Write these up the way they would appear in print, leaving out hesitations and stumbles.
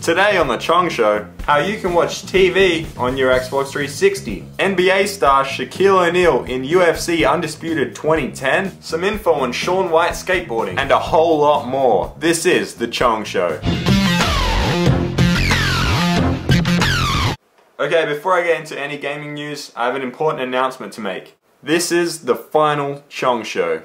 Today on the Chong Show, how you can watch TV on your Xbox 360, NBA star Shaquille O'Neal in UFC Undisputed 2010, some info on Shaun White skateboarding, and a whole lot more. This is the Chong Show. Okay, before I get into any gaming news, I have an important announcement to make. This is the final Chong Show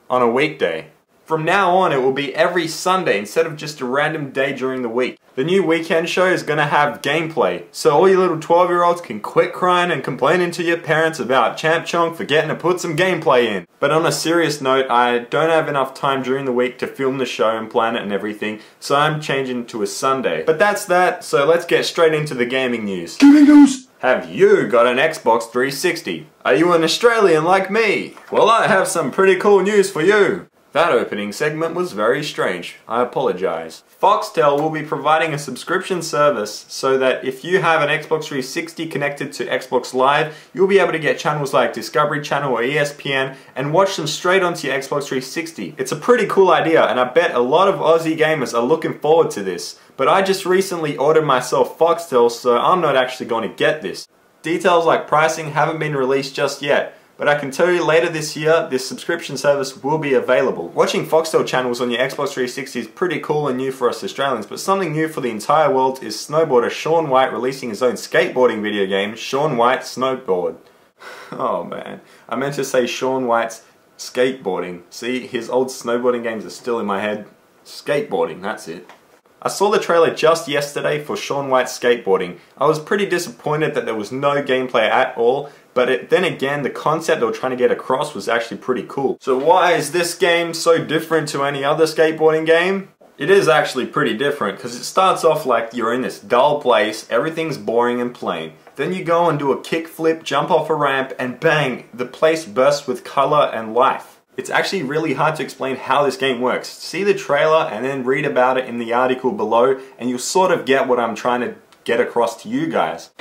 on a weekday. From now on, it will be every Sunday instead of just a random day during the week. The new weekend show is going to have gameplay, so all you little 12-year-olds can quit crying and complaining to your parents about Champ Chong forgetting to put some gameplay in. But on a serious note, I don't have enough time during the week to film the show and plan it and everything, so I'm changing to a Sunday. But that's that, so let's get straight into the gaming news. Gaming news! Have you got an Xbox 360? Are you an Australian like me? Well, I have some pretty cool news for you. That opening segment was very strange. I apologize. Foxtel will be providing a subscription service so that if you have an Xbox 360 connected to Xbox Live, you'll be able to get channels like Discovery Channel or ESPN and watch them straight onto your Xbox 360. It's a pretty cool idea, and I bet a lot of Aussie gamers are looking forward to this. But I just recently ordered myself Foxtel, so I'm not actually going to get this. Details like pricing haven't been released just yet. But I can tell you later this year, this subscription service will be available. Watching Foxtel channels on your Xbox 360 is pretty cool and new for us Australians, but something new for the entire world is snowboarder Shaun White releasing his own skateboarding video game, Shaun White Snowboard. Oh man, I meant to say Shaun White's skateboarding. See, his old snowboarding games are still in my head. Skateboarding, that's it. I saw the trailer just yesterday for Shaun White's skateboarding. I was pretty disappointed that there was no gameplay at all, but then again, the concept they were trying to get across was actually pretty cool. So why is this game so different to any other skateboarding game? It is actually pretty different because it starts off like you're in this dull place, everything's boring and plain. Then you go and do a kickflip, jump off a ramp, and bang, the place bursts with color and life. It's actually really hard to explain how this game works. See the trailer and then read about it in the article below and you'll sort of get what I'm trying to get across to you guys.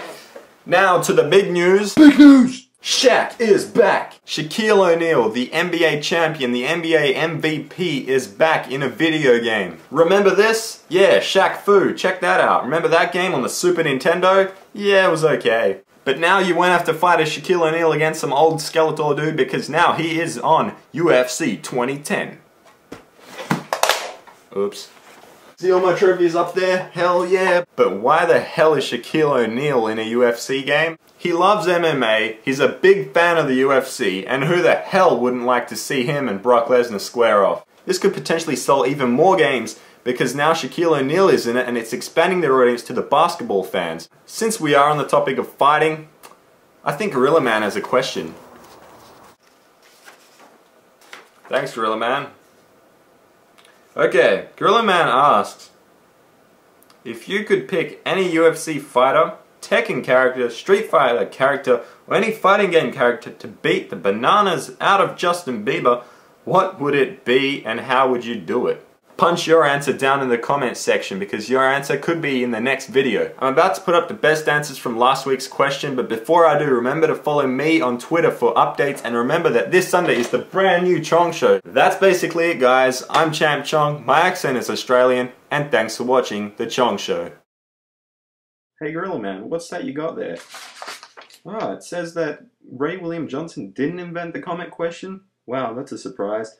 Now to the big news. Big news! Shaq is back! Shaquille O'Neal, the NBA champion, the NBA MVP, is back in a video game. Remember this? Yeah, Shaq Fu, check that out. Remember that game on the Super Nintendo? Yeah, it was okay. But now you won't have to fight a Shaquille O'Neal against some old Skeletor dude because now he is on UFC 2010. Oops. See all my trophies up there? Hell yeah. But why the hell is Shaquille O'Neal in a UFC game? He loves MMA, he's a big fan of the UFC, and who the hell wouldn't like to see him and Brock Lesnar square off? This could potentially sell even more games because now Shaquille O'Neal is in it and it's expanding their audience to the basketball fans. Since we are on the topic of fighting, I think Gorilla Man has a question. Thanks, Gorilla Man. Okay, Gorilla Man asks, if you could pick any UFC fighter, Tekken character, Street Fighter character, or any fighting game character to beat the bananas out of Justin Bieber, what would it be and how would you do it? Punch your answer down in the comments section because your answer could be in the next video. I'm about to put up the best answers from last week's question, but before I do, remember to follow me on Twitter for updates, and remember that this Sunday is the brand new Chong Show. That's basically it, guys. I'm Champ Chong, my accent is Australian, and thanks for watching the Chong Show. Hey Gorilla Man, what's that you got there? Oh, it says that Ray William Johnson didn't invent the comment question? Wow, that's a surprise.